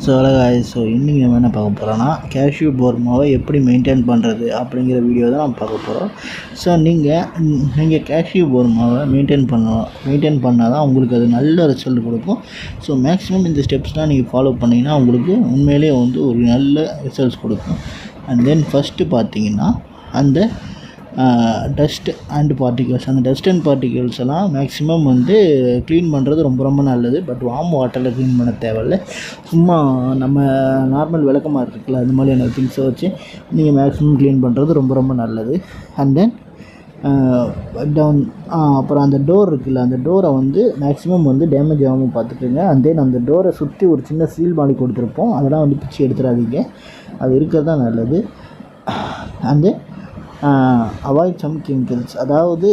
So இன்றைக்கி நம்ம என்ன பார்க்க போகிறோன்னா கேஷ்யூ போர் மாவை எப்படி மெயின்டைன் பண்ணுறது அப்படிங்கிற வீடியோ தான் நம்ம பார்க்க போகிறோம். ஸோ நீங்கள் கேஷ்யூ போர் மாவை மெயின்டைன் பண்ணால் தான் உங்களுக்கு அது நல்ல ரிசல்ட் கொடுக்கும். ஸோ மேக்ஸிமம் இந்த ஸ்டெப்ஸ்லாம் நீங்கள் ஃபாலோ பண்ணிங்கன்னா உங்களுக்கு உண்மையிலே வந்து ஒரு நல்ல ரிசல்ட்ஸ் கொடுக்கும். அண்ட் தென் ஃபஸ்ட்டு பார்த்தீங்கன்னா அந்த டஸ்ட் அண்ட் பார்ட்டிகல்ஸ், அந்த டஸ்ட் அண்ட் பார்ட்டிகல்ஸ் எல்லாம் மேக்ஸிமம் வந்து க்ளீன் பண்ணுறது ரொம்ப ரொம்ப நல்லது. பட் வார்ம் வாட்டரில் க்ளீன் பண்ண தேவையில்லை. சும்மா நம்ம நார்மல் விளக்கமாக இருக்குல்ல, அது மாதிரியான திங்ஸை வச்சு நீங்கள் மேக்ஸிமம் க்ளீன் பண்ணுறது ரொம்ப ரொம்ப நல்லது. அண்ட் தென் அப்புறம் அந்த டோர் இருக்குல்ல, அந்த டோரை வந்து மேக்ஸிமம் வந்து டேமேஜ் ஆகாமல் பார்த்துக்குங்க. அண்ட் தென் அந்த டோரை சுற்றி ஒரு சின்ன சீல் மாதிரி கொடுத்துருப்போம், அதெல்லாம் வந்து பிச்சு எடுத்துடாதீங்க, அது இருக்கிறது தான் நல்லது. And then avoid some chemicals, அதாவது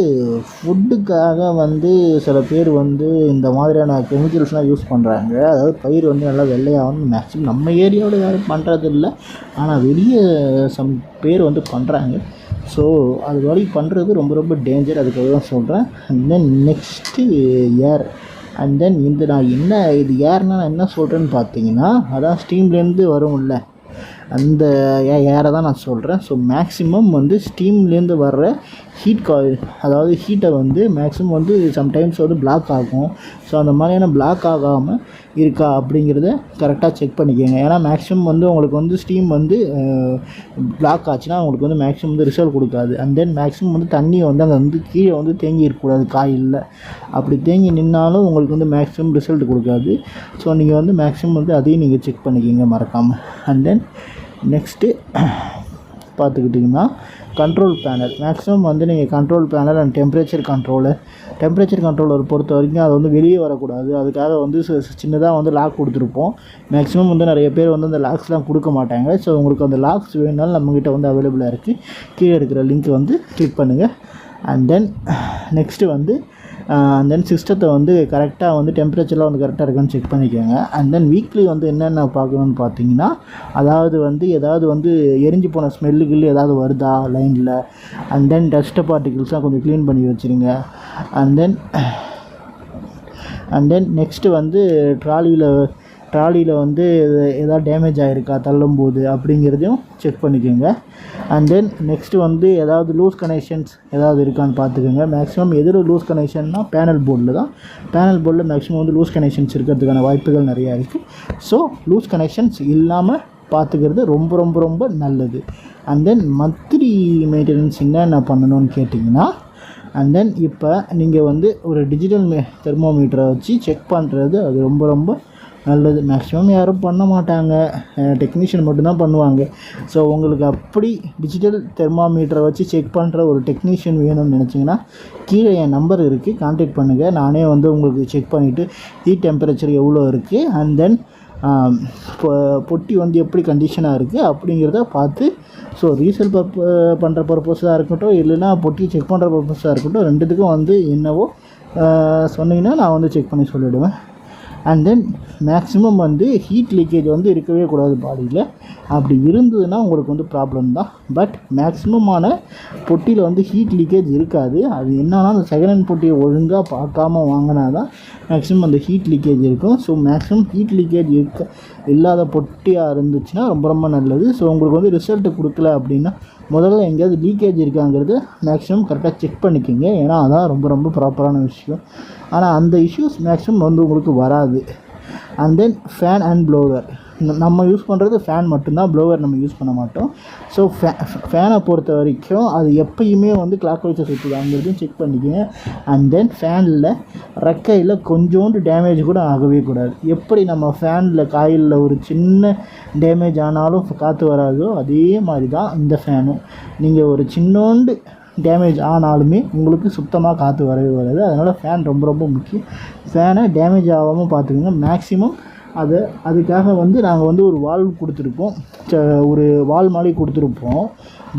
ஃபுட்டுக்காக வந்து சில பேர் வந்து இந்த மாதிரியான கெமிக்கல்ஸ்லாம் யூஸ் பண்ணுறாங்க. அதாவது பயிர் வந்து நல்லா வெள்ளையாகணும். மேக்ஸிமம் நம்ம ஏரியாவில் யாரும் பண்ணுறது இல்லை, ஆனால் வெளியே சம் பேர் வந்து பண்ணுறாங்க. ஸோ அது மாதிரி பண்ணுறது ரொம்ப ரொம்ப டேஞ்சர், அதுக்காக தான் சொல்கிறேன். And then next air. And then இது ஏர்னால் நான் என்ன சொல்கிறேன்னு பார்த்தீங்கன்னா, அதான் ஸ்டீம்லேருந்து வரும்ல, அந்த ஏரை தான் நான் சொல்கிறேன். ஸோ மேக்ஸிமம் வந்து ஸ்டீம்லேருந்து வர்ற ஹீட் காயில், அதாவது ஹீட்டை வந்து மேக்ஸிமம் வந்து சம்டைம்ஸ் வந்து பிளாக் ஆகும். ஸோ அந்த மாதிரியான பிளாக் ஆகாமல் இருக்கா அப்படிங்கிறத கரெக்டாக செக் பண்ணிக்கோங்க. ஏன்னா மேக்ஸிமம் வந்து உங்களுக்கு வந்து ஸ்டீம் வந்து பிளாக் ஆச்சுன்னா உங்களுக்கு வந்து மேக்ஸிமம் வந்து ரிசல்ட் கொடுக்காது. அண்ட் தென் மேக்ஸிமம் வந்து தண்ணி வந்து அங்கே வந்து கீழே வந்து தேங்கி இருக்கக்கூடாது காயில். அப்படி தேங்கி நின்னாலும் உங்களுக்கு வந்து மேக்ஸிமம் ரிசல்ட் கொடுக்காது. ஸோ நீங்கள் வந்து மேக்ஸிமம் வந்து அதையும் நீங்கள் செக் பண்ணிக்கிங்க மறக்காமல். அண்ட் தென் நெக்ஸ்ட்டு பார்த்துக்கிட்டிங்கன்னா கண்ட்ரோல் பேனல். மேக்ஸிமம் வந்து நீங்கள் control panel and temperature controller பொறுத்த வரைக்கும் அது வந்து வெளியே வரக்கூடாது. அதுக்காக வந்து சின்னதாக வந்து லாக் கொடுத்துருப்போம். மேக்ஸிமம் வந்து நிறைய பேர் வந்து அந்த லாக்ஸ்லாம் கொடுக்க மாட்டாங்க. ஸோ உங்களுக்கு அந்த லாக்ஸ் வேணுனாலும் நம்மக்கிட்ட வந்து அவைலபிளாக இருக்குது. கீழே இருக்கிற லிங்க் வந்து கிளிக் பண்ணுங்கள். அண்ட் தென் நெக்ஸ்ட்டு வந்து சிஸ்டத்தை வந்து கரெக்டாக வந்து டெம்பரேச்சர்லாம் வந்து கரெக்டாக இருக்கான்னு செக் பண்ணிக்கோங்க. அண்ட் தென் வீக்லி வந்து என்னென்ன பார்க்கணுன்னு பார்த்தீங்கன்னா, அதாவது வந்து ஏதாவது வந்து எரிஞ்சு போன ஸ்மெல்லுக்கு ஏதாவது வருதா லைனில். அண்ட் தென் டஸ்ட் பார்ட்டிகிள்ஸ்லாம் கொஞ்சம் க்ளீன் பண்ணி வச்சுருங்க. அண்ட் தென் நெக்ஸ்ட்டு வந்து ட்ராலியில் வந்து எதாவது டேமேஜ் ஆகிருக்கா தள்ளும்போது அப்படிங்கிறதையும் செக் பண்ணிக்கோங்க. அண்ட் தென் நெக்ஸ்ட்டு வந்து ஏதாவது லூஸ் கனெக்ஷன்ஸ் ஏதாவது இருக்கான்னு பார்த்துக்கோங்க. மேக்ஸிமம் எதில் லூஸ் கனெக்ஷன்னா பேனல் போர்டில் மேக்ஸிமம் வந்து லூஸ் கனெக்ஷன்ஸ் இருக்கிறதுக்கான வாய்ப்புகள் நிறையா இருக்குது. ஸோ லூஸ் கனெக்ஷன்ஸ் இல்லாமல் பார்த்துக்கிறது ரொம்ப ரொம்ப ரொம்ப நல்லது. அண்ட் தென் மந்த்லி மெயின்டெனன்ஸ் என்னென்ன பண்ணணும்னு கேட்டிங்கன்னா, அண்ட் தென் இப்போ நீங்கள் வந்து ஒரு டிஜிட்டல் தெர்மோமீட்டரை வச்சு செக் பண்ணுறது அது ரொம்ப ரொம்ப நல்லது. மேக்ஸிமம் யாரும் பண்ண மாட்டாங்க, டெக்னீஷியன் மட்டும்தான் பண்ணுவாங்க. ஸோ உங்களுக்கு அப்படி டிஜிட்டல் தெர்மாமீட்டரை வச்சு செக் பண்ணுற ஒரு டெக்னீஷியன் வேணும்னு நினச்சிங்கன்னா கீழே என் நம்பர் இருக்குது, கான்டாக்ட் பண்ணுங்கள். நானே வந்து உங்களுக்கு செக் பண்ணிவிட்டு ஹீட் டெம்பரேச்சர் எவ்வளோ இருக்குது, அண்ட் தென் பொட்டி வந்து எப்படி கண்டிஷனாக இருக்குது அப்படிங்கிறத பார்த்து, ஸோ ரீசேல் பண்ணுற பர்பஸாக இருக்கட்டும், இல்லைன்னா பொட்டி செக் பண்ணுற பர்பஸாக இருக்கட்டும், ரெண்டுத்துக்கும் வந்து என்னவோ சொன்னீங்கன்னா நான் வந்து செக் பண்ணி சொல்லிவிடுவேன். அண்ட் தென் மேக்ஸிமம் வந்து ஹீட் லீக்கேஜ் வந்து இருக்கவே கூடாது பாடியில். அப்படி இருந்ததுன்னா உங்களுக்கு வந்து ப்ராப்ளம் தான். பட் மேக்ஸிமமான பொட்டியில் வந்து ஹீட் லீக்கேஜ் இருக்காது. அது என்னன்னா அந்த செகண்ட் ஹேண்ட் பொட்டியை ஒழுங்காக பார்க்காம வாங்கினா தான் மேக்ஸிமம் அந்த ஹீட் லீக்கேஜ் இருக்கும். ஸோ மேக்ஸிமம் ஹீட் லீக்கேஜ் இல்லாத பொட்டியாக இருந்துச்சுன்னா ரொம்ப ரொம்ப நல்லது. ஸோ உங்களுக்கு வந்து ரிசல்ட்டு கொடுக்கல அப்படின்னா முதல்ல எங்கேயாவது லீக்கேஜ் இருக்காங்கிறது மேக்ஸிமம் கரெக்டாக செக் பண்ணிக்கோங்க. ஏன்னா அதான் ரொம்ப ரொம்ப ப்ராப்பரான விஷயம். ஆனால் அந்த இஷ்யூஸ் மேக்ஸிமம் வந்து உங்களுக்கு வராது. And then fan and blower, நம்ம யூஸ் பண்ணுறது ஃபேன் மட்டும்தான், ப்ளோவர் நம்ம யூஸ் பண்ண மாட்டோம். ஸோ ஃபேனை பொறுத்த வரைக்கும் அது எப்பயுமே வந்து கிளாக் வைஸை சுற்றுதாங்கிறதையும் செக் பண்ணிக்கோங்க. அண்ட் தென் ஃபேனில் ரெக்கையில் கொஞ்சோண்டு டேமேஜ் கூட ஆகவே கூடாது. எப்படி நம்ம ஃபேனில் காயிலில் ஒரு சின்ன டேமேஜ் ஆனாலும் காற்று வராதோ அதே மாதிரி தான் இந்த ஃபேனும். நீங்கள் ஒரு சின்னோண்டு டேமேஜ் ஆனாலுமே உங்களுக்கு சுத்தமாக காற்று வரவே வராது. அதனால் ஃபேன் ரொம்ப ரொம்ப முக்கியம். ஃபேனை டேமேஜ் ஆகாமல் பார்த்துக்கோங்க. மேக்ஸிமம் அதுக்காக வந்து நாங்கள் வந்து ஒரு வால்வ் கொடுத்துருப்போம், ஒரு வால் மாதிரி கொடுத்துருப்போம்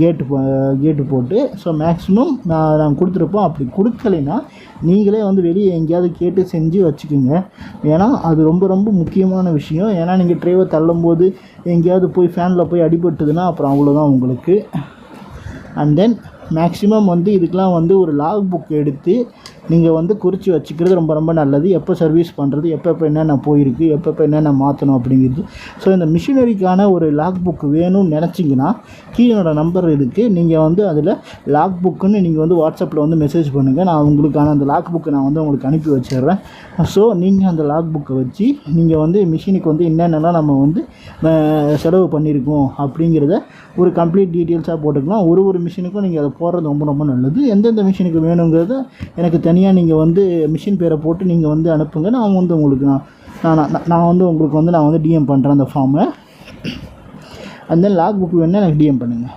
கேட்டு போட்டு. ஸோ மேக்ஸிமம் நாங்கள் கொடுத்துருப்போம். அப்படி கொடுக்கலைன்னா நீங்களே வந்து வெளியே எங்கேயாவது கேட்டு செஞ்சு வச்சுக்கோங்க. ஏன்னா அது ரொம்ப ரொம்ப முக்கியமான விஷயம். ஏன்னா நீங்கள் ட்ரைவை தள்ளும்போது எங்கேயாவது போய் ஃபேனில் போய் அடிபட்டுதுன்னா அப்புறம் அவ்வளோதான் உங்களுக்கு. அண்ட் தென் மேக்ஸிமம் வந்து இதுக்கெலாம் வந்து ஒரு லாக் புக் எடுத்து நீங்கள் வந்து குறித்து வச்சுக்கிறது ரொம்ப ரொம்ப நல்லது. எப்போ சர்வீஸ் பண்ணுறது, எப்போ என்னென்ன போயிருக்கு, எப்போ என்னென்ன மாற்றணும் அப்படிங்கிறது. ஸோ இந்த மிஷினரிக்கான ஒரு லாக் புக் வேணும்னு நினச்சிங்கன்னா கீழே என்னோட நம்பர் இருக்குது. நீங்கள் வந்து அதில் லாக் புக்குன்னு நீங்கள் வந்து வாட்ஸ்அப்பில் வந்து மெசேஜ் பண்ணுங்கள். நான் உங்களுக்கான அந்த லாக் புக்கை நான் வந்து உங்களுக்கு அனுப்பி வச்சிடுறேன். ஸோ நீங்கள் அந்த லாக் புக்கை வச்சு நீங்கள் வந்து மிஷினுக்கு வந்து என்னென்னலாம் நம்ம வந்து செலவு பண்ணியிருக்கோம் அப்படிங்கிறத ஒரு கம்ப்ளீட் டீட்டெயில்ஸாக போட்டுக்கலாம். ஒரு மிஷினுக்கும் நீங்கள் அதை போடுறது ரொம்ப ரொம்ப நல்லது. எந்தெந்த மிஷினுக்கு வேணுங்கிறத எனக்கு தனியாக நீங்கள் வந்து மிஷின் பேரை போட்டு நீங்கள் வந்து அனுப்புங்க. நான் வந்து உங்களுக்கு நான் வந்து உங்களுக்கு வந்து டிஎம் பண்ணுறேன் அந்த ஃபார்மை. அந்த லாக் புக் வேணுன்னா எனக்கு டிஎம் பண்ணுங்கள்.